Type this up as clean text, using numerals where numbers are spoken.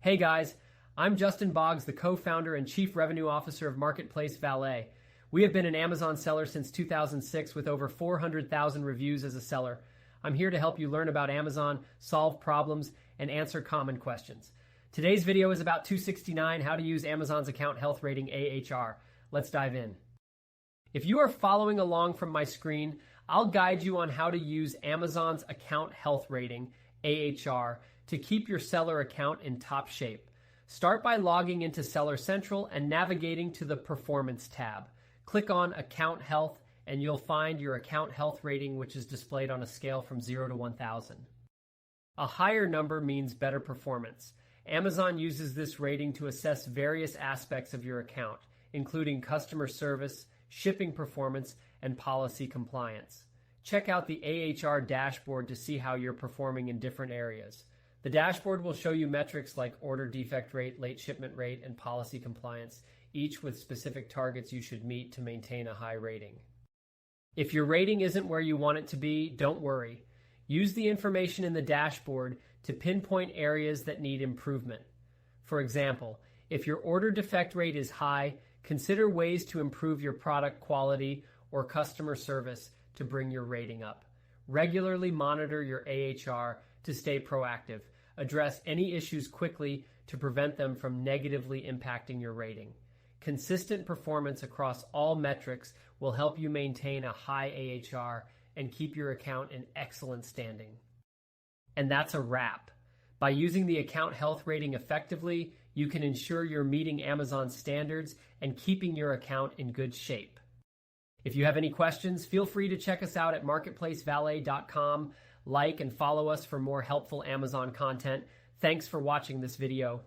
Hey guys, I'm Justin Boggs, the co-founder and chief revenue officer of Marketplace Valet. We have been an Amazon seller since 2006 with over 400,000 reviews as a seller. I'm here to help you learn about Amazon, solve problems, and answer common questions. Today's video is about 269, how to use Amazon's account health rating AHR. Let's dive in. If you are following along from my screen, I'll guide you on how to use Amazon's account health rating AHR to keep your seller account in top shape. Start by logging into Seller Central and navigating to the Performance tab. Click on Account Health and you'll find your account health rating, which is displayed on a scale from 0 to 1,000. A higher number means better performance. Amazon uses this rating to assess various aspects of your account, including customer service, shipping performance, and policy compliance. Check out the AHR dashboard to see how you're performing in different areas. The dashboard will show you metrics like order defect rate, late shipment rate, and policy compliance, each with specific targets you should meet to maintain a high rating. If your rating isn't where you want it to be, don't worry. Use the information in the dashboard to pinpoint areas that need improvement. For example, if your order defect rate is high, consider ways to improve your product quality or customer service to bring your rating up. Regularly monitor your AHR to stay proactive. Address any issues quickly to prevent them from negatively impacting your rating. Consistent performance across all metrics will help you maintain a high AHR and keep your account in excellent standing. And that's a wrap. By using the account health rating effectively, you can ensure you're meeting Amazon's standards and keeping your account in good shape. If you have any questions, feel free to check us out at marketplacevalet.com. Like and follow us for more helpful Amazon content. Thanks for watching this video.